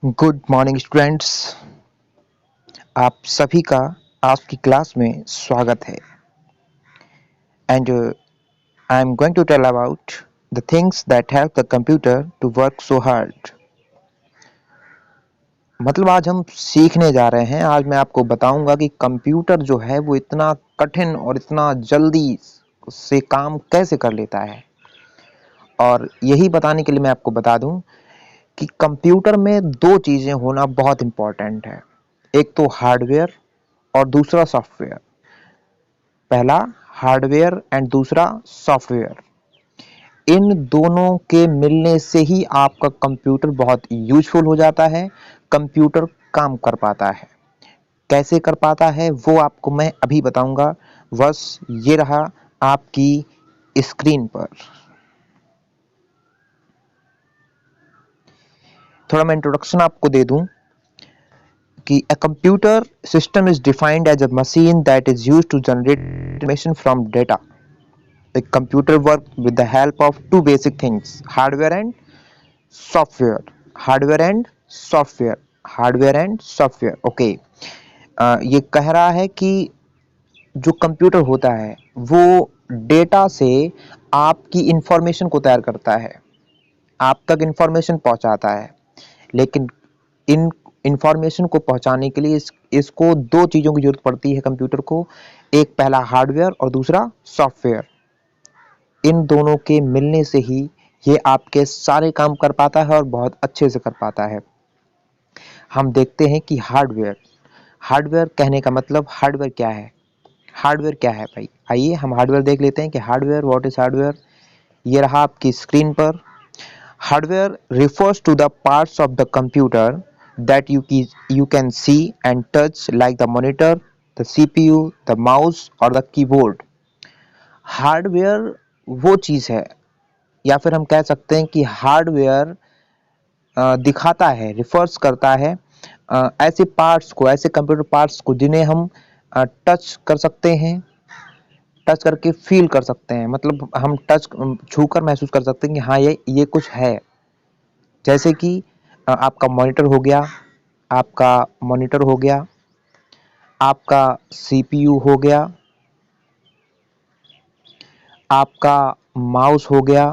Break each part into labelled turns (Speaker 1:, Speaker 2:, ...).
Speaker 1: Good morning students. आप सभी का आज की क्लास में स्वागत है। And I am going to tell about the things that help the computer to work so hard. मतलब आज हम सीखने जा रहे हैं। आज मैं आपको बताऊंगा कि कंप्यूटर जो है वो इतना कठिन और इतना जल्दी से काम कैसे कर लेता है। और यही बताने के लिए मैं आपको बता दूं कि कंप्यूटर में दो चीज़ें होना बहुत इम्पोर्टेंट है। एक तो हार्डवेयर और दूसरा सॉफ्टवेयर। पहला हार्डवेयर एंड दूसरा सॉफ्टवेयर। इन दोनों के मिलने से ही आपका कंप्यूटर बहुत यूजफुल हो जाता है। कंप्यूटर काम कर पाता है। कैसे कर पाता है वो आपको मैं अभी बताऊंगा। बस ये रहा आपकी स्क्रीन पर। थोड़ा मैं इंट्रोडक्शन आपको दे दूं कि a computer system is defined as a machine that is used to generate information from data. A computer works with the help of two basic things, hardware and software. Hardware and software. Hardware and software. Okay. ये कह रहा है कि जो computer होता है वो data से आपकी इंफॉर्मेशन को तैयार करता है, आप तक इंफॉर्मेशन पहुंचाता है। लेकिन इन इंफॉर्मेशन को पहुंचाने के लिए इसको दो चीज़ों की जरूरत पड़ती है कंप्यूटर को। एक पहला हार्डवेयर और दूसरा सॉफ्टवेयर। इन दोनों के मिलने से ही ये आपके सारे काम कर पाता है और बहुत अच्छे से कर पाता है। हम देखते हैं कि हार्डवेयर हार्डवेयर कहने का मतलब हार्डवेयर क्या है। हार्डवेयर क्या है भाई, आइए हम हार्डवेयर देख लेते हैं कि हार्डवेयर, व्हाट इज हार्डवेयर। ये रहा आपकी स्क्रीन पर। Hardware refers to the parts of the computer that you can see and touch like the monitor, the CPU, the mouse or the keyboard. Hardware वो चीज़ है, या फिर हम कह सकते हैं कि हार्डवेयर दिखाता है, रिफर्स करता है ऐसे पार्ट्स को, ऐसे कंप्यूटर पार्ट्स को जिन्हें हम टच कर सकते हैं, टच करके फील कर सकते हैं। मतलब हम टच छूकर महसूस कर सकते हैं कि हाँ ये कुछ है। जैसे कि आपका मॉनिटर हो गया, आपका मॉनिटर हो गया, आपका सीपीयू हो गया, आपका माउस हो गया,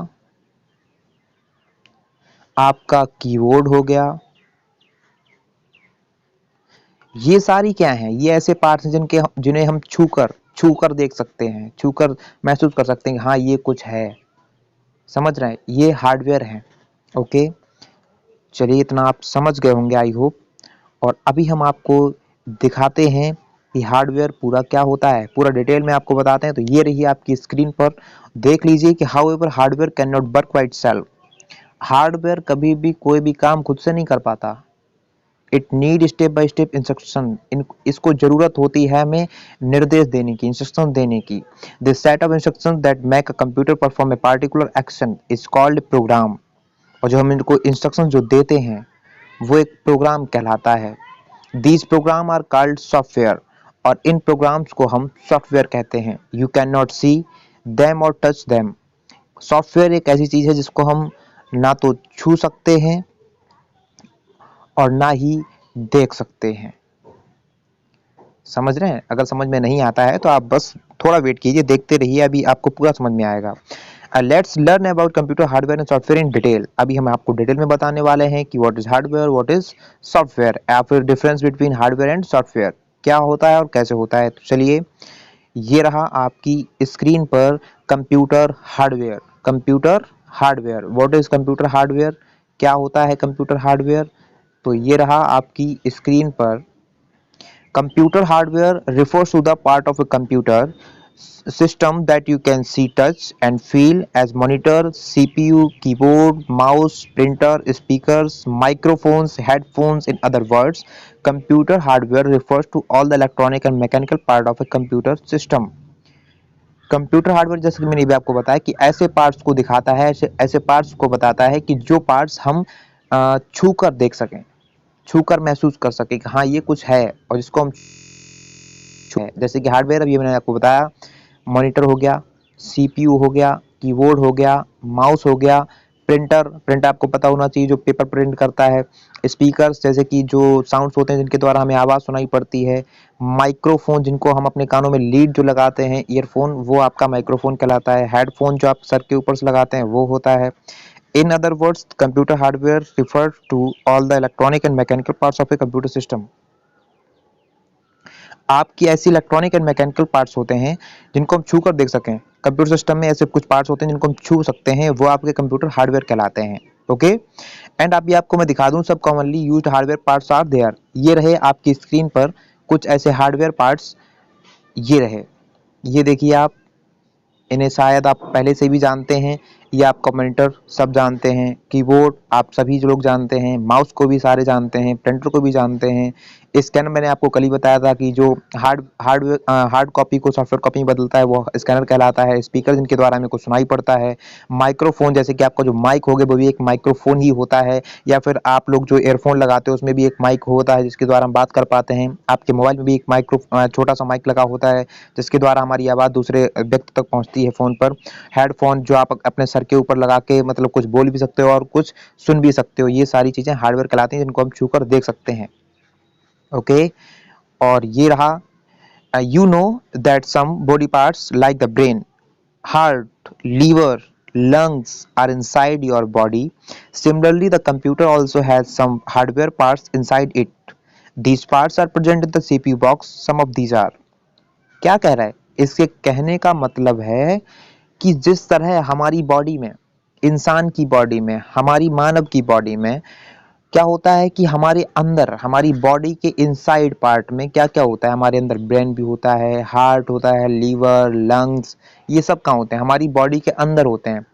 Speaker 1: आपका कीबोर्ड हो गया। ये सारी क्या हैं? ये ऐसे पार्ट्स हैं जिन्हें हम छूकर देख सकते हैं, छूकर महसूस कर सकते हैं कि हाँ ये कुछ है। समझ रहे हैं? ये हार्डवेयर है। ओके, चलिए इतना आप समझ गए होंगे आई होप। और अभी हम आपको दिखाते हैं कि हार्डवेयर पूरा क्या होता है, पूरा डिटेल में आपको बताते हैं। तो ये रही आपकी स्क्रीन पर, देख लीजिए कि how ever hardware can not work by itself. Hardware कभी भी कोई भी काम खुद से नहीं कर पाता। It need step by step instruction. इसको जरूरत होती है हमें निर्देश देने की, इंस्ट्रक्शन देने की। This set of instruction that make a computer perform a particular action is called programme. और जो हम इनको इंस्ट्रक्शन जो देते हैं वो एक प्रोग्राम कहलाता है। These program are called software. और इन प्रोग्राम्स को हम सॉफ्टवेयर कहते हैं। You can not see them और टच देम। सॉफ्टवेयर एक ऐसी चीज है जिसको हम ना तो छू सकते हैं और ना ही देख सकते हैं। समझ रहे हैं? अगर समझ में नहीं आता है तो आप बस थोड़ा वेट कीजिए, देखते रहिए, अभी आपको पूरा समझ में आएगा। Let's learn about computer hardware and software in detail. अभी हम आपको डिटेल में बताने वाले हैं कि what is hardware, what is software, या फिर difference between hardware and software क्या होता है और कैसे होता है। तो चलिए, ये रहा आपकी स्क्रीन पर computer hardware. Computer hardware, what is computer hardware, क्या होता है कंप्यूटर हार्डवेयर। तो ये रहा आपकी स्क्रीन पर। Computer hardware refers to the part of a computer system that you can see, touch, and feel as monitor, CPU, keyboard, mouse, printer, speakers, microphones, headphones. In other words, computer hardware refers to all the electronic and mechanical part of a computer system. Computer hardware, जैसे कि मैंने भी आपको बताया, कि ऐसे parts को दिखाता है, ऐसे पार्ट्स को बताता है कि जो पार्ट्स हम छू कर देख सकें, छूकर महसूस कर सके कि हाँ ये कुछ है और इसको हम छू। जैसे कि हार्डवेयर, अभी मैंने आपको बताया, मॉनिटर हो गया, सीपीयू हो गया, कीबोर्ड हो गया, माउस हो गया, प्रिंटर आपको पता होना चाहिए जो पेपर प्रिंट करता है। स्पीकर्स जैसे कि जो साउंड्स होते हैं जिनके द्वारा हमें आवाज़ सुनाई पड़ती है। माइक्रोफोन जिनको हम अपने कानों में लीड जो लगाते हैं, ईयरफोन, वो आपका माइक्रोफोन कहलाता है। हेडफोन जो आप सर के ऊपर से लगाते हैं वो होता है। In other words computer hardware refer to all the electronic and mechanical parts of a computer system. आपकी ऐसी इलेक्ट्रॉनिक एंड मैकेनिकल पार्ट्स होते हैं जिनको हम छू कर देख सकें। कंप्यूटर सिस्टम में ऐसे कुछ पार्ट्स होते हैं जिनको हम छू सकते हैं, वो आपके कंप्यूटर हार्डवेयर कहलाते हैं। ओके, एंड अभी आपको मैं दिखा दूं सब commonly used hardware parts are there. ये रहे आपकी स्क्रीन पर कुछ ऐसे हार्डवेयर पार्ट्स, ये रहे, ये देखिए आप, इन्हें शायद आप पहले से भी जानते हैं। ये आपका मॉनिटर सब जानते हैं, कीबोर्ड आप सभी लोग जानते हैं, माउस को भी सारे जानते हैं, प्रिंटर को भी जानते हैं। स्कैनर मैंने आपको कल ही बताया था कि जो हार्ड कॉपी को सॉफ्टवेयर कॉपी में बदलता है वो स्कैनर कहलाता है। स्पीकर जिनके द्वारा हमें कुछ सुनाई पड़ता है। माइक्रोफोन जैसे कि आपका जो माइक हो गया वो भी एक माइक्रोफोन ही होता है, या फिर आप लोग जो एयरफोन लगाते हो उसमें भी एक माइक होता है जिसके द्वारा हम बात कर पाते हैं। आपके मोबाइल में भी एक छोटा सा माइक लगा होता है जिसके द्वारा हमारी आवाज़ दूसरे व्यक्ति तक पहुंचती है फ़ोन पर। हेडफोन जो आप अपने सर के ऊपर लगा के मतलब कुछ बोल भी सकते हो और कुछ सुन भी सकते हो। ये सारी चीज़ें हार्डवेयर कहलाती हैं जिनको हम छू कर देख सकते हैं। ओके, और ये रहा, you know that some body parts like the brain, heart, liver, lungs are inside your body. Similarly, the computer also has some hardware parts inside it. These parts are present in the CPU box. Some of these are. क्या कह रहा है? इसके कहने का मतलब है कि जिस तरह हमारी बॉडी में, इंसान की बॉडी में, हमारी मानव की बॉडी में क्या होता है कि हमारे अंदर, हमारी बॉडी के इनसाइड पार्ट में क्या क्या होता है, हमारे अंदर ब्रेन भी होता है, हार्ट होता है, लीवर, लंग्स, ये सब कहाँ होते हैं? हमारी बॉडी के अंदर होते हैं।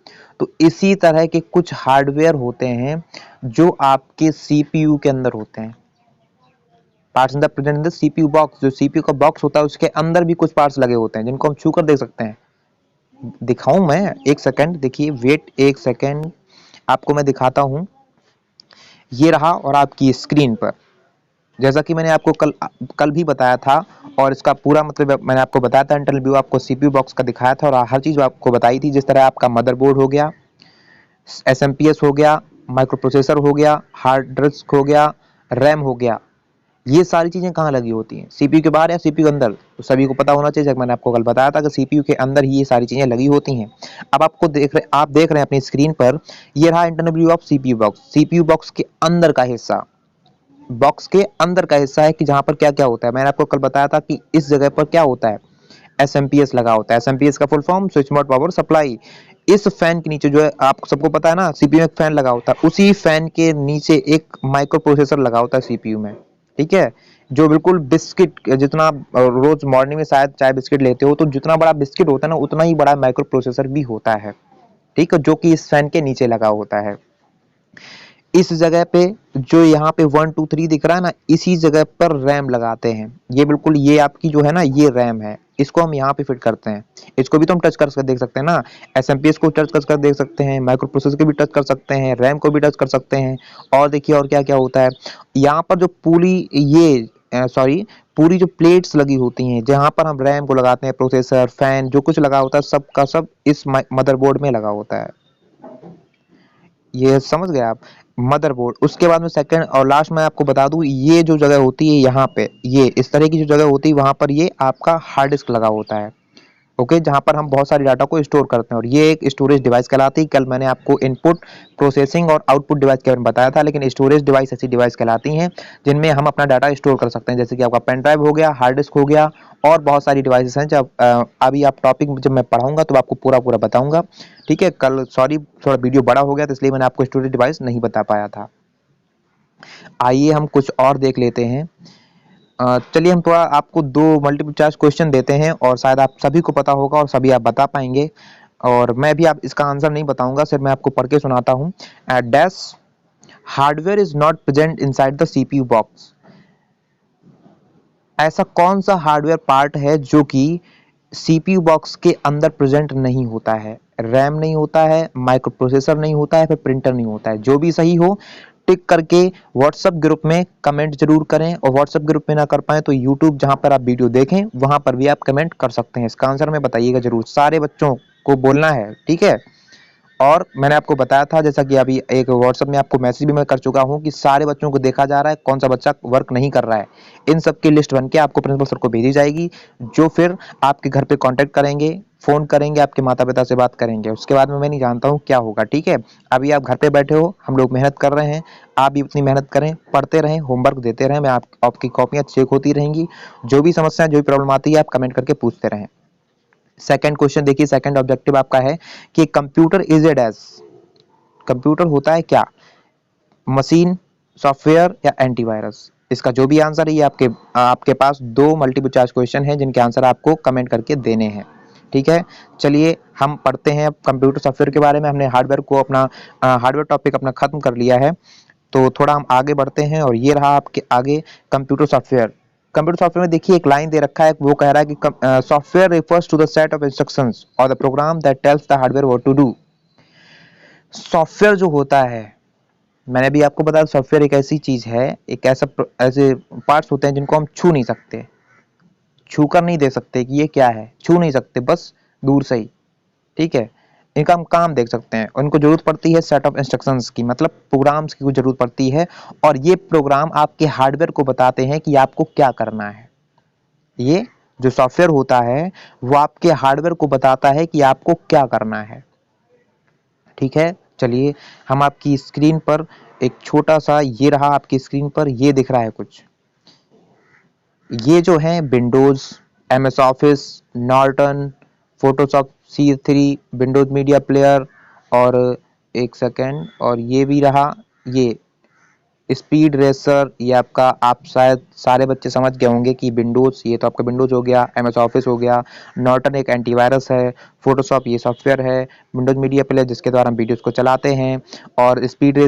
Speaker 1: तो इसी तरह के कुछ हार्डवेयर होते हैं जो आपके सीपीयू के अंदर होते हैं। Parts in the present in the CPU box. जो सीपीयू का बॉक्स होता है उसके अंदर भी कुछ पार्ट्स लगे होते हैं जिनको हम छू कर देख सकते हैं। दिखाऊं मैं? एक सेकंड देखिए, वेट एक सेकंड, आपको मैं दिखाता हूं। ये रहा, और आपकी स्क्रीन पर जैसा कि मैंने आपको कल भी बताया था, और इसका पूरा मतलब मैंने आपको बताया था, इंटरनल व्यू आपको सीपीयू बॉक्स का दिखाया था और हर चीज़ आपको बताई थी। जिस तरह आपका मदरबोर्ड हो गया, एसएमपीएस हो गया, माइक्रो प्रोसेसर हो गया, हार्ड डिस्क हो गया, रैम हो गया, ये सारी चीज़ें कहाँ लगी होती हैं? सीपीयू के बाहर या सीपीयू के अंदर? तो सभी को पता होना चाहिए, जब मैंने आपको कल बताया था कि सीपीयू के अंदर ही ये सारी चीज़ें लगी होती हैं। अब आप देख रहे हैं अपनी स्क्रीन पर, ये रहा internal view of CPU box. CPU box के अंदर का हिस्सा, बॉक्स के अंदर का हिस्सा है कि जहां पर क्या क्या होता है। मैंने आपको कल बताया था कि इस जगह पर क्या होता है, एसएमपीएस लगा होता है। एसएमपीएस का full form switch mode power supply. इस फैन के नीचे जो है, आप सबको पता है ना, सीपीयू में एक फैन लगा होता है, उसी फैन के नीचे एक माइक्रो प्रोसेसर लगा होता है सीपीयू में। ठीक है, जो बिल्कुल बिस्किट जितना, रोज मॉर्निंग में शायद चाय बिस्किट लेते हो तो जितना बड़ा बिस्किट होता है ना, उतना ही बड़ा माइक्रो प्रोसेसर भी होता है। ठीक है, जो कि इस फैन के नीचे लगा होता है। इस जगह पे जो यहाँ पे 1 2 3 दिख रहा है ना, इसी जगह पर रैम लगाते हैं। ये बिल्कुल, ये आपकी जो है ना, ये रैम है, इसको हम यहाँ पे फिट करते हैं। इसको भी तो हम टच कर देख सकते हैं ना, एसएमपीएस को टच कर देख सकते हैं, माइक्रो प्रोसेसर को भी टच कर सकते हैं, रैम को भी टच कर सकते हैं। और देखिए और क्या क्या होता है यहाँ पर, जो पूरी ये पूरी जो प्लेट्स लगी होती हैं जहाँ पर हम रैम को लगाते हैं, प्रोसेसर, फैन, जो कुछ लगा होता है सब का सब इस मदरबोर्ड में लगा होता है। ये समझ गए आप? मदरबोर्ड। उसके बाद में सेकंड और लास्ट में आपको बता दूं, ये जो जगह होती है यहाँ पे, ये इस तरह की जो जगह होती है वहां पर ये आपका हार्ड डिस्क लगा होता है। ओके, जहां पर हम बहुत सारी डाटा को स्टोर करते हैं, और ये एक स्टोरेज डिवाइस कहलाती है। कल मैंने आपको इनपुट, प्रोसेसिंग और आउटपुट डिवाइस के बारे में बताया था, लेकिन स्टोरेज डिवाइस ऐसी डिवाइस कहलाती हैं जिनमें हम अपना डाटा स्टोर कर सकते हैं। जैसे कि आपका पेन ड्राइव हो गया, हार्ड डिस्क हो गया, और बहुत सारी डिवाइसेस हैं। जब अभी आप टॉपिक जब मैं पढ़ाऊंगा तो आपको पूरा पूरा बताऊंगा। ठीक है, कल सॉरी थोड़ा वीडियो बड़ा हो गया तो इसलिए मैंने आपको स्टोरेज डिवाइस नहीं बता पाया था। आइए हम कुछ और देख लेते हैं। चलिए हम थोड़ा आपको दो मल्टीपल चॉइस क्वेश्चन देते हैं, और शायद आप सभी को पता होगा और सभी आप बता पाएंगे, और मैं भी आप इसका आंसर नहीं बताऊंगा, सिर्फ मैं आपको पढ़ के सुनाता हूँ। Dash hardware is not present inside the CPU box. ऐसा कौन सा हार्डवेयर पार्ट है जो कि सीपीयू बॉक्स के अंदर प्रेजेंट नहीं होता है? रैम नहीं होता है, माइक्रो प्रोसेसर नहीं होता है, फिर प्रिंटर नहीं होता है। जो भी सही हो टिक करके व्हाट्सएप ग्रुप में कमेंट जरूर करें, और व्हाट्सएप ग्रुप में ना कर पाए तो यूट्यूब जहां पर आप वीडियो देखें वहां पर भी आप कमेंट कर सकते हैं। इसका आंसर में बताइएगा जरूर, सारे बच्चों को बोलना है। ठीक है, और मैंने आपको बताया था, जैसा कि अभी एक व्हाट्सएप में आपको मैसेज भी मैं कर चुका हूं, कि सारे बच्चों को देखा जा रहा है कौन सा बच्चा वर्क नहीं कर रहा है। इन सब की लिस्ट बन के आपको प्रिंसिपल सर को भेजी जाएगी, जो फिर आपके घर पे कांटेक्ट करेंगे, फोन करेंगे, आपके माता पिता से बात करेंगे। उसके बाद में मैं नहीं जानता हूँ क्या होगा, ठीक है। अभी आप घर पे बैठे हो, हम लोग मेहनत कर रहे हैं, आप भी उतनी मेहनत करें, पढ़ते रहें, होमवर्क देते रहें, मैं आपकी कॉपियाँ चेक होती रहेंगी। जो भी समस्या, जो भी प्रॉब्लम आती है, आप कमेंट करके पूछते रहें। सेकंड क्वेश्चन देखिए, सेकंड ऑब्जेक्टिव आपका है कि computer is it as, computer होता है क्या, मशीन, सॉफ्टवेयर या एंटीवायरस। इसका जो भी आंसर है, ये आपके पास दो मल्टीपल चॉइस क्वेश्चन है जिनके आंसर आपको कमेंट करके देने हैं, ठीक है। चलिए हम पढ़ते हैं कंप्यूटर सॉफ्टवेयर के बारे में। हमने हार्डवेयर को अपना हार्डवेयर टॉपिक अपना खत्म कर लिया है, तो थोड़ा हम आगे बढ़ते हैं। और ये रहा आपके आगे कंप्यूटर सॉफ्टवेयर। कंप्यूटर सॉफ्टवेयर में देखिए एक लाइन दे रखा है, वो कह रहा है कि software refers to the set of instructions और the program that tells the hardware what to do. Software जो होता है, मैंने भी आपको बताया, सॉफ्टवेयर एक ऐसी चीज है, एक ऐसे पार्ट्स होते हैं जिनको हम छू नहीं सकते, छू कर नहीं दे सकते कि ये क्या है, छू नहीं सकते, बस दूर से ही, ठीक है। इनका हम काम देख सकते हैं। उनको जरूरत पड़ती है सेट ऑफ इंस्ट्रक्शंस की, मतलब प्रोग्राम्स की जरूरत पड़ती है, और ये प्रोग्राम आपके हार्डवेयर को बताते हैं कि आपको क्या करना है। ये जो सॉफ्टवेयर होता है वो आपके हार्डवेयर को बताता है कि आपको क्या करना है, ठीक है। चलिए हम आपकी स्क्रीन पर एक छोटा सा, ये रहा आपकी स्क्रीन पर, ये दिख रहा है कुछ, ये जो है Windows, MS office, Norton, Photoshop C3, Windows media player, और एक सेकेंड, और ये भी रहा, ये स्पीड रेसर। ये आपका, आप शायद सारे बच्चे समझ गए होंगे कि विंडोज, ये तो आपका विंडोज हो गया, एमएस ऑफिस हो गया, नॉर्टन एक एंटीवायरस है, फोटोशॉप ये सॉफ्टवेयर है, विंडोज मीडिया प्लेयर जिसके द्वारा हम वीडियोस को चलाते हैं, और स्पीड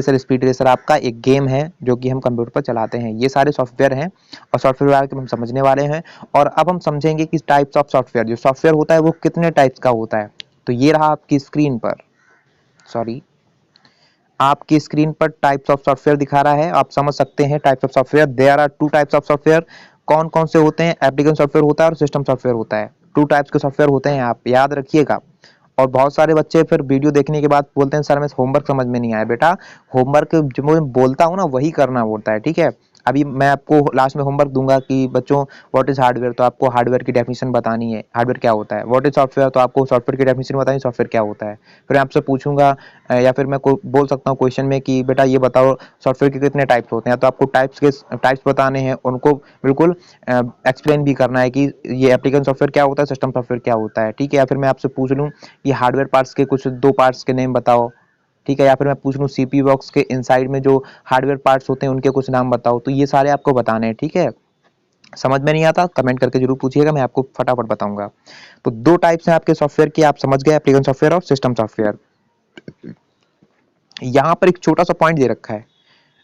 Speaker 1: रेसर आपका एक गेम है जो कि हम कंप्यूटर पर चलाते हैं। ये सारे सॉफ्टवेयर हैं और सॉफ्टवेयर के हम समझने वाले हैं। और अब हम समझेंगे कि टाइप्स ऑफ सॉफ्टवेयर, जो सॉफ्टवेयर होता है वो कितने टाइप्स का होता है। तो ये रहा आपकी स्क्रीन पर, सॉरी, आपकी स्क्रीन पर टाइप्स ऑफ सॉफ्टवेयर दिखा रहा है, आप समझ सकते हैं types of software. There are two types of software. कौन कौन से होते हैं, एप्लीकेशन सॉफ्टवेयर होता है और सिस्टम सॉफ्टवेयर होता है। टू टाइप्स के सॉफ्टवेयर होते हैं, आप याद रखिएगा। और बहुत सारे बच्चे फिर वीडियो देखने के बाद बोलते हैं सर हमें होमवर्क समझ में नहीं आया। बेटा होमवर्क जो मैं बोलता हूँ ना वही करना होता है, ठीक है। अभी मैं आपको लास्ट में होमवर्क दूंगा कि बच्चों व्हाट इज हार्डवेयर, तो आपको हार्डवेयर की डेफिनेशन बतानी है, हार्डवेयर क्या होता है। व्हाट इज सॉफ्टवेयर, तो आपको सॉफ्टवेयर की डेफिनेशन बतानी, सॉफ्टवेयर क्या होता है। फिर आपसे पूछूंगा या फिर मैं बोल सकता हूँ क्वेश्चन में कि बेटा ये बताओ सॉफ्टवेयर के कितने टाइप्स होते हैं, तो आपको टाइप्स बताने हैं, उनको बिल्कुल एक्सप्लेन भी करना है कि ये एप्लीकेशन सॉफ्टवेयर क्या होता है, सिस्टम सॉफ्टवेयर क्या होता है, ठीक है। या फिर मैं आपसे पूछ लूँ कि हार्डवेयर पार्ट्स के कुछ दो पार्ट्स के नेम बताओ, ठीक है। या फिर मैं पूछ लूँ सीपीयू बॉक्स के इनसाइड में जो हार्डवेयर पार्ट्स होते हैं उनके कुछ नाम बताओ, तो ये सारे आपको बताने हैं, ठीक है। समझ में नहीं आता कमेंट करके जरूर पूछिएगा, मैं आपको फटाफट बताऊंगा। तो दो टाइप्स हैं आपके सॉफ्टवेयर की, आप समझ गए, एप्लीकेशन सॉफ्टवेयर और सिस्टम सॉफ्टवेयर। यहाँ पर एक छोटा सा पॉइंट दे रखा है,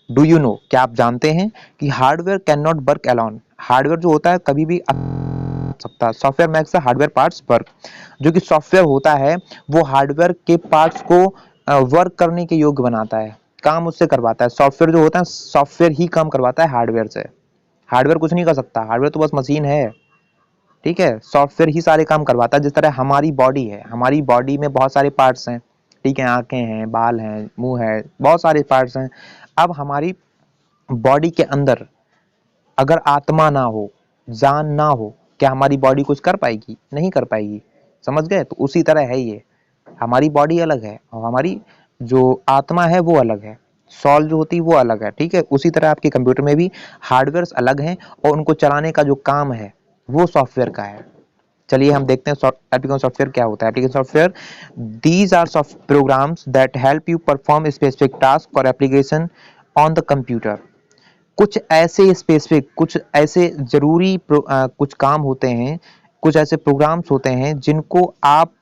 Speaker 1: डू यू नो, क्या आप जानते हैं कि hardware can not work alone. Hardware जो होता है कभी भी सकता, software makes the hardware parts work. जो कि सॉफ्टवेयर होता है वो हार्डवेयर के पार्ट्स को वर्क करने के योग्य बनाता है, काम उससे करवाता है। सॉफ्टवेयर जो होता है, सॉफ्टवेयर ही काम करवाता है हार्डवेयर से, हार्डवेयर कुछ नहीं कर सकता, हार्डवेयर तो बस मशीन है, ठीक है। सॉफ्टवेयर ही सारे काम करवाता है। जिस तरह हमारी बॉडी है, हमारी बॉडी में बहुत सारे पार्ट्स हैं, ठीक है, आंखें हैं, बाल हैं, मुंह है, बहुत सारे पार्ट्स हैं। अब हमारी बॉडी के अंदर अगर आत्मा ना हो, जान ना हो, क्या हमारी बॉडी कुछ कर पाएगी? नहीं कर पाएगी, समझ गए। तो उसी तरह है ये, हमारी बॉडी अलग है और हमारी जो आत्मा है वो अलग है, सॉल जो होती है वो अलग है, ठीक है। उसी तरह आपके कंप्यूटर में भी हार्डवेयर अलग हैं और उनको चलाने का जो काम है वो सॉफ्टवेयर का है। चलिए हम देखते हैं एप्लीकेशन सॉफ्टवेयर क्या होता है। Application software, these are soft programs that help you perform specific task और एप्लीकेशन ऑन द कंप्यूटर। कुछ ऐसे स्पेसिफिक, कुछ ऐसे जरूरी कुछ काम होते हैं, कुछ ऐसे प्रोग्राम्स होते हैं जिनको आप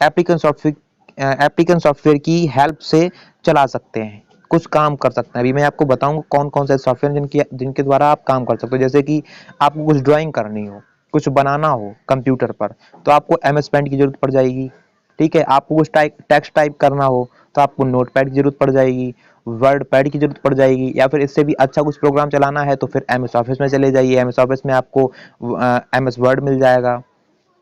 Speaker 1: एप्लीकेशन सॉफ्टवेयर की हेल्प से चला सकते हैं, कुछ काम कर सकते हैं। अभी मैं आपको बताऊंगा कौन कौन से सॉफ्टवेयर जिनके जिनके द्वारा आप काम कर सकते हो। जैसे कि आपको कुछ ड्राइंग करनी हो, कुछ बनाना हो कंप्यूटर पर, तो आपको MS पेंट की जरूरत पड़ जाएगी, ठीक है। आपको कुछ टेक्स्ट टाइप करना हो तो आपको नोट पैड की जरूरत पड़ जाएगी, वर्ड पैड की जरूरत पड़ जाएगी। या फिर इससे भी अच्छा कुछ प्रोग्राम चलाना है तो फिर MS ऑफिस में चले जाइए, MS ऑफिस में आपको MS वर्ड मिल जाएगा,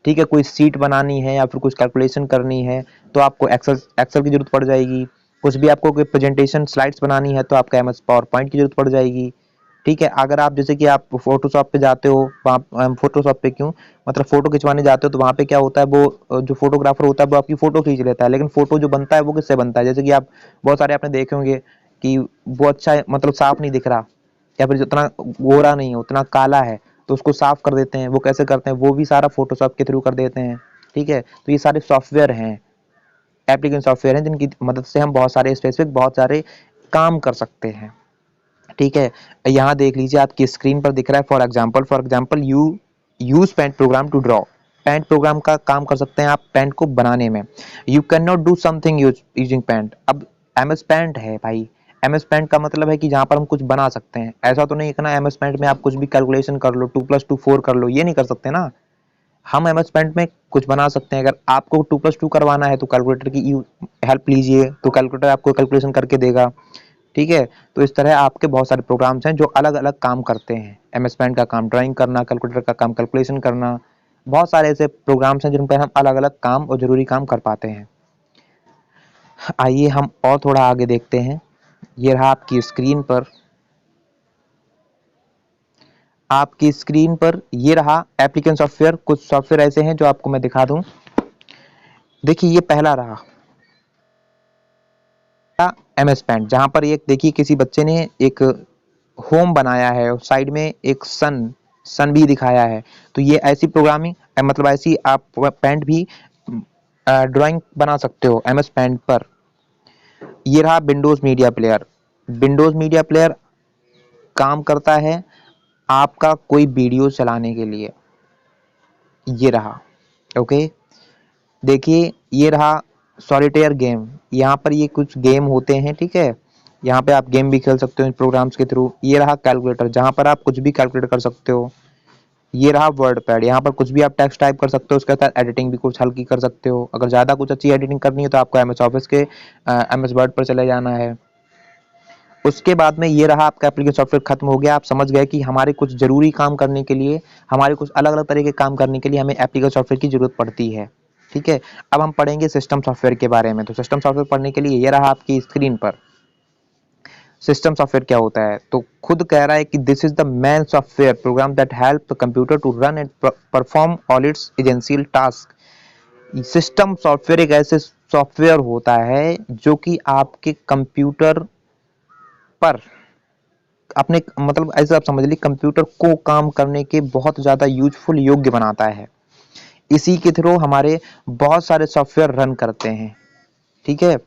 Speaker 1: ठीक है, कोई सीट बनानी है या फिर कुछ कैलकुलेशन करनी है तो आपको एक्सेल की जरूरत पड़ जाएगी। कुछ भी आपको कोई प्रेजेंटेशन स्लाइड्स बनानी है तो आपका एमएस पावर पॉइंट की जरूरत पड़ जाएगी। ठीक है, अगर आप जैसे कि आप फोटोशॉप पे जाते हो, वहाँ फोटोशॉप पे क्यों, मतलब फोटो खिंचवाने जाते हो तो वहाँ पे क्या होता है, वो जो फोटोग्राफर होता है वो आपकी फोटो खींच लेता है, लेकिन फोटो जो बनता है वो किससे बनता है, जैसे कि आप बहुत सारे आपने देखे होंगे कि वो अच्छा मतलब साफ नहीं दिख रहा, या फिर जितना गोरा नहीं है उतना काला है, तो उसको साफ कर देते हैं। वो कैसे करते हैं, वो भी सारा फोटोशॉप के थ्रू कर देते हैं। ठीक है, तो ये सारे सॉफ्टवेयर हैं, एप्लीकेशन सॉफ्टवेयर हैं, जिनकी मदद से हम बहुत सारे स्पेसिफिक बहुत सारे काम कर सकते हैं। ठीक है, यहाँ देख लीजिए आपकी स्क्रीन पर दिख रहा है, for example you use paint program to draw. Paint program का काम कर सकते हैं आप पेंट को बनाने में। You can not do something using paint. अब एमएस पेंट है भाई, एमएस पेंट का मतलब है कि जहाँ पर हम कुछ बना सकते हैं। ऐसा तो नहीं है ना एमएस पेंट में आप कुछ भी कैलकुलेशन कर लो, 2+2 4 कर लो, ये नहीं कर सकते ना। हम एमएस पेंट में कुछ बना सकते हैं। अगर आपको 2+2 करवाना है तो कैलकुलेटर की हेल्प लीजिए, तो कैलकुलेटर आपको कैलकुलेशन करके देगा। ठीक है, तो इस तरह आपके बहुत सारे प्रोग्राम्स हैं जो अलग अलग काम करते हैं। एमएस पेंट का काम ड्राइंग करना, कैलकुलेटर का काम कैलकुलेशन करना, बहुत सारे ऐसे प्रोग्राम्स हैं जिन पर हम अलग अलग काम और जरूरी काम कर पाते हैं। आइए हम और थोड़ा आगे देखते हैं। ये रहा आपकी स्क्रीन पर ये रहा एप्लीकेशन सॉफ्टवेयर। कुछ सॉफ्टवेयर ऐसे हैं जो आपको मैं दिखा दूं। देखिए ये पहला रहा एमएस पेंट, जहां पर एक देखिए किसी बच्चे ने एक होम बनाया है और साइड में एक सन भी दिखाया है। तो ये ऐसी प्रोग्रामिंग मतलब ऐसी आप पेंट भी ड्राइंग बना सकते हो एमएस पेंट पर। ये रहा Windows media player. Windows media player काम करता है आपका कोई वीडियो चलाने के लिए। ये रहा, ओके। देखिए ये रहा सॉलिटेयर गेम। यहाँ पर ये कुछ गेम होते हैं, ठीक है, यहाँ पे आप गेम भी खेल सकते हो इन प्रोग्राम्स के थ्रू। ये रहा कैलकुलेटर, जहाँ पर आप कुछ भी कैलकुलेट कर सकते हो। ये रहा वर्ड पैड, यहाँ पर कुछ भी आप टेक्स्ट टाइप कर सकते हो, उसके साथ एडिटिंग भी कुछ हल्की कर सकते हो। अगर ज़्यादा कुछ अच्छी एडिटिंग करनी है तो आपको एमएस ऑफिस के एमएस वर्ड पर चले जाना है। उसके बाद में ये रहा आपका एप्लीकेशन सॉफ्टवेयर खत्म हो गया। आप समझ गए कि हमारे कुछ जरूरी काम करने के लिए, हमारे कुछ अलग अलग तरह के काम करने के लिए हमें एप्लीकेशन सॉफ्टवेयर की जरूरत पड़ती है। ठीक है, अब हम पढ़ेंगे सिस्टम सॉफ्टवेयर के बारे में। तो सिस्टम सॉफ्टवेयर पढ़ने के लिए ये रहा आपकी स्क्रीन पर सिस्टम सॉफ्टवेयर क्या होता है। तो खुद कह रहा है कि this is the main software program that help the computer to run and perform all its essential task. System software एक ऐसे सॉफ्टवेयर होता है जो कि आपके कंप्यूटर पर अपने मतलब ऐसे आप समझ लीजिए कंप्यूटर को काम करने के बहुत ज्यादा यूजफुल योग्य बनाता है। इसी के थ्रू हमारे बहुत सारे सॉफ्टवेयर रन करते हैं। ठीक है,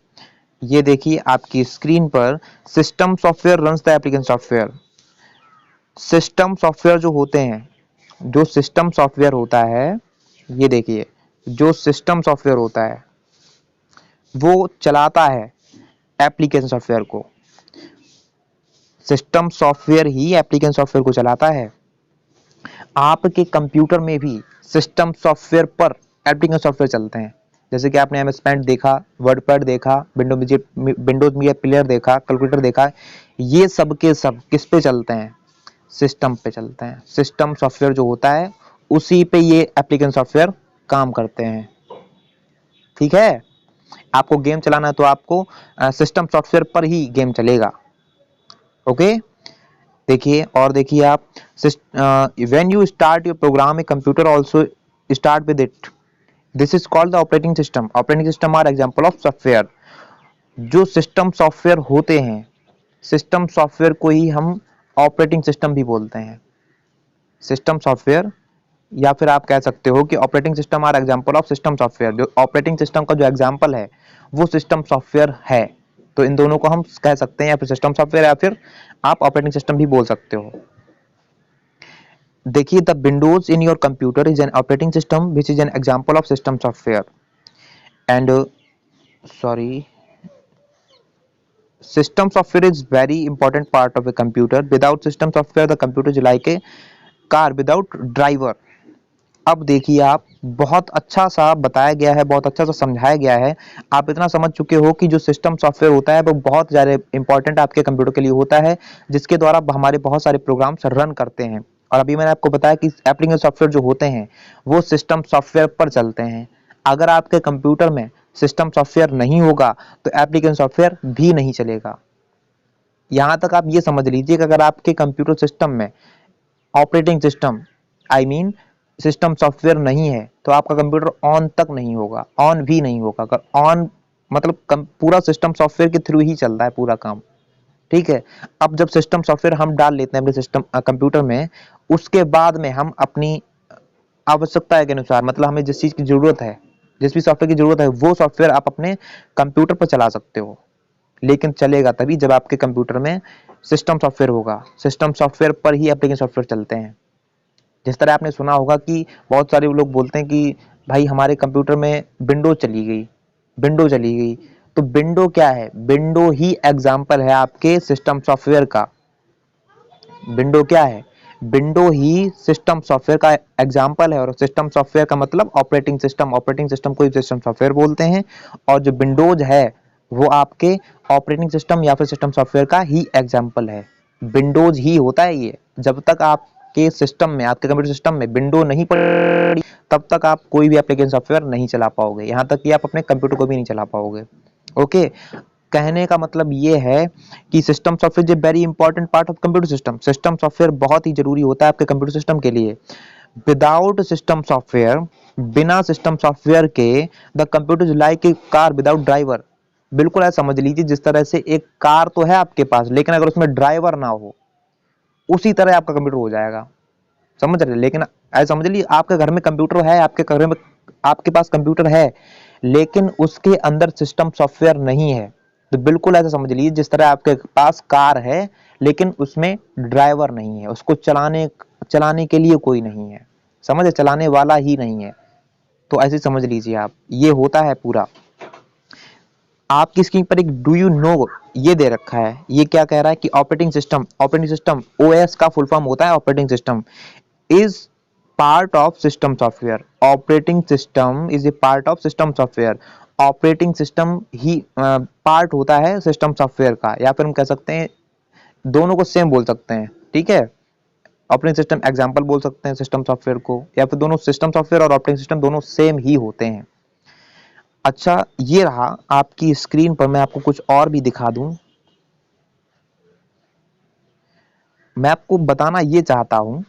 Speaker 1: ये देखिए आपकी स्क्रीन पर system software runs the application software. System software जो होते हैं, जो सिस्टम सॉफ्टवेयर होता है, ये देखिए जो सिस्टम सॉफ्टवेयर होता है वो चलाता है एप्लीकेशन सॉफ्टवेयर को। सिस्टम सॉफ्टवेयर ही एप्लीकेशन सॉफ्टवेयर को चलाता है। आपके कंप्यूटर में भी सिस्टम सॉफ्टवेयर पर एप्लीकेशन सॉफ्टवेयर चलते हैं। जैसे कि आपने एमएस पेंट देखा, वर्ड पैड देखा, विंडोज मीडिया प्लेयर देखा, कैलकुलेटर देखा, ये सब के सब किस पे चलते हैं, सिस्टम पे चलते हैं। सिस्टम सॉफ्टवेयर जो होता है उसी पे ये एप्लीकेशन सॉफ्टवेयर काम करते हैं। ठीक है, आपको गेम चलाना है तो आपको सिस्टम सॉफ्टवेयर पर ही गेम चलेगा। ओके, देखिए और देखिए आप when you start your program a computer also start with it. This is called the operating system. Operating system are example of software. जो सिस्टम सॉफ्टवेयर होते हैं, सिस्टम सॉफ्टवेयर को ही हम ऑपरेटिंग सिस्टम भी बोलते हैं। सिस्टम सॉफ्टवेयर या फिर आप कह सकते हो कि operating system are example of system software. जो ऑपरेटिंग सिस्टम का जो एग्जांपल है वो सिस्टम सॉफ्टवेयर है। तो इन दोनों को हम कह सकते हैं या फिर सिस्टम सॉफ्टवेयर या फिर आप ऑपरेटिंग सिस्टम भी बोल सकते हो। देखिए the Windows in your computer is an operating system which is an example of system software and sorry system software is very important part of a computer. Without system software the computer is like a car without driver. अब देखिए आप, बहुत अच्छा सा बताया गया है, बहुत अच्छा सा समझाया गया है। आप इतना समझ चुके हो कि जो सिस्टम सॉफ्टवेयर होता है वो बहुत ज़्यादा इंपॉर्टेंट आपके कंप्यूटर के लिए होता है, जिसके द्वारा हमारे बहुत सारे प्रोग्राम्स रन करते हैं। और अभी मैंने आपको बताया कि एप्लीकेशन सॉफ्टवेयर जो होते हैं वो सिस्टम सॉफ्टवेयर पर चलते हैं। अगर आपके कंप्यूटर में सिस्टम सॉफ्टवेयर नहीं होगा तो एप्लीकेशन सॉफ्टवेयर भी नहीं चलेगा। यहां तक आप ये समझ लीजिए कि अगर आपके कंप्यूटर सिस्टम में operating system I mean system software नहीं है तो आपका कंप्यूटर ऑन तक नहीं होगा, ऑन भी नहीं होगा। अगर ऑन मतलब पूरा सिस्टम सॉफ्टवेयर के थ्रू ही चल रहा है पूरा काम, ठीक है। अब जब सिस्टम सॉफ्टवेयर हम डाल लेते हैं अपने सिस्टम कंप्यूटर में, उसके बाद में हम अपनी आवश्यकता के अनुसार मतलब हमें जिस चीज की जरूरत है, जिस भी सॉफ्टवेयर की जरूरत है वो सॉफ्टवेयर आप अपने कंप्यूटर पर चला सकते हो। लेकिन चलेगा तभी जब आपके कंप्यूटर में सिस्टम सॉफ्टवेयर होगा। सिस्टम सॉफ्टवेयर पर ही एप्लीकेशन सॉफ्टवेयर चलते हैं। जिस तरह आपने सुना होगा कि बहुत सारे लोग बोलते हैं कि भाई हमारे कंप्यूटर में विंडो चली गई, विंडो चली गई। तो विंडो क्या है? विंडो ही एग्जाम्पल है आपके सिस्टम सॉफ्टवेयर का। विंडो क्या है? विंडो ही सिस्टम सॉफ्टवेयर का एग्जाम्पल है। और सिस्टम सॉफ्टवेयर का मतलब ऑपरेटिंग सिस्टम, ऑपरेटिंग सिस्टम को ही सिस्टम सॉफ्टवेयर बोलते हैं। और जो विंडोज है वो आपके ऑपरेटिंग सिस्टम या फिर सिस्टम सॉफ्टवेयर का ही एग्जाम्पल है। विंडोज ही होता है ये। जब तक आपके सिस्टम में, आपके कंप्यूटर सिस्टम में विंडो नहीं पड़ी तब तक आप कोई भी एप्लीकेशन सॉफ्टवेयर नहीं चला पाओगे, यहाँ तक कि आप अपने कंप्यूटर को भी नहीं चला पाओगे। ओके, कहने का मतलब ये है कि system software is very important part of computer system. System software बहुत ही जरूरी होता है आपके कंप्यूटर सिस्टम के लिए। विदाउट सिस्टम सॉफ्टवेयर, बिना सिस्टम सॉफ्टवेयर के the computer is like a car without driver. बिल्कुल ऐसा समझ लीजिए जिस तरह से एक कार तो है आपके पास लेकिन अगर उसमें ड्राइवर ना हो, उसी तरह आपका कंप्यूटर हो जाएगा। समझ रहे? लेकिन ऐसा समझ लीजिए आपके घर में कंप्यूटर है, आपके घर में आपके पास कंप्यूटर है लेकिन उसके अंदर सिस्टम सॉफ्टवेयर नहीं है। तो बिल्कुल ऐसा समझ लीजिए जिस तरह आपके पास कार है लेकिन उसमें ड्राइवर नहीं है, उसको चलाने के लिए कोई नहीं है। समझे? चलाने वाला ही नहीं है। तो ऐसे समझ लीजिए आप, ये होता है पूरा। आपकी स्क्रीन पर एक डू यू नो ये दे रखा है। ये क्या कह रहा है कि ऑपरेटिंग सिस्टम ओएस का फुल फॉर्म होता है operating system is part of system software. Operating system is a part of system software. Operating system he part होता है सिस्टम सॉफ्टवेयर का, या फिर हम कह सकते हैं दोनों को सेम बोल सकते हैं, ठीक है। ऑपरेटिंग सिस्टम एग्जांपल बोल सकते हैं सिस्टम सॉफ्टवेयर को, या फिर दोनों सिस्टम सॉफ्टवेयर और ऑपरेटिंग सिस्टम दोनों सेम ही होते हैं। अच्छा, ये रहा आपकी स्क्रीन पर। मैं आपको कुछ और भी दिखा दूं। मैं आपको बताना ये चाहता हूं,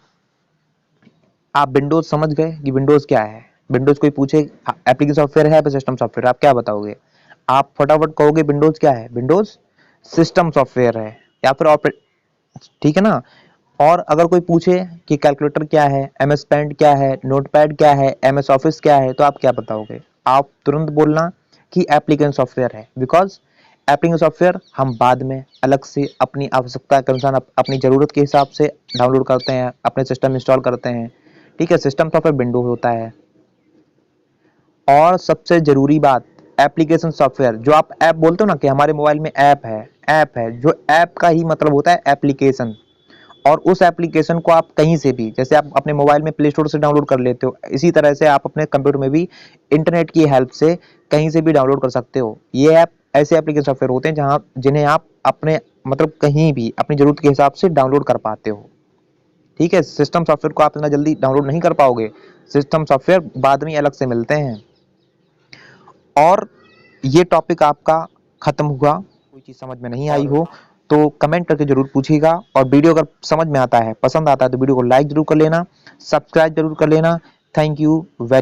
Speaker 1: आप विंडोज समझ गए कि विंडोज क्या है। विंडोज कोई पूछे एप्लीकेशन सॉफ्टवेयर है या सिस्टम सॉफ्टवेयर, आप क्या बताओगे? आप फटाफट कहोगे विंडोज क्या है? विंडोज सिस्टम सॉफ्टवेयर है या फिर ऑपरेट, ठीक है ना। और अगर कोई पूछे कि कैलकुलेटर क्या है, एमएस पेंट क्या है, नोटपैड क्या है, एमएस ऑफिस क्या है, तो आप क्या बताओगे? आप तुरंत बोलना कि एप्लीकेशन सॉफ्टवेयर है। बिकॉज एप्लीकेशन सॉफ्टवेयर हम बाद में अलग से अपनी आवश्यकता के अनुसार अपनी जरूरत के हिसाब से डाउनलोड करते हैं, अपने सिस्टम इंस्टॉल करते हैं, ठीक है। सिस्टम सॉफ्टवेयर विंडो होता है। और सबसे जरूरी बात, एप्लीकेशन सॉफ्टवेयर जो आप ऐप बोलते हो ना कि हमारे मोबाइल में ऐप है, ऐप है, जो ऐप का ही मतलब होता है एप्लीकेशन। और उस एप्लीकेशन को आप कहीं से भी, जैसे आप अपने मोबाइल में प्ले स्टोर से डाउनलोड कर लेते हो, इसी तरह से आप अपने कंप्यूटर में भी इंटरनेट की हेल्प से कहीं से भी डाउनलोड कर सकते हो। ये ऐप ऐसे एप्लीकेशन सॉफ्टवेयर होते हैं जिन्हें आप अपने मतलब कहीं भी अपनी जरूरत के हिसाब से डाउनलोड कर पाते हो, ठीक है। सिस्टम सॉफ्टवेयर को आप इतना जल्दी डाउनलोड नहीं कर पाओगे, सिस्टम सॉफ्टवेयर बाद में अलग से मिलते हैं। और ये टॉपिक आपका खत्म हुआ। कोई चीज समझ में नहीं आई हो तो कमेंट करके जरूर पूछिएगा। और वीडियो अगर समझ में आता है, पसंद आता है, तो वीडियो को लाइक जरूर कर लेना, सब्सक्राइब जरूर कर लेना। Thank you very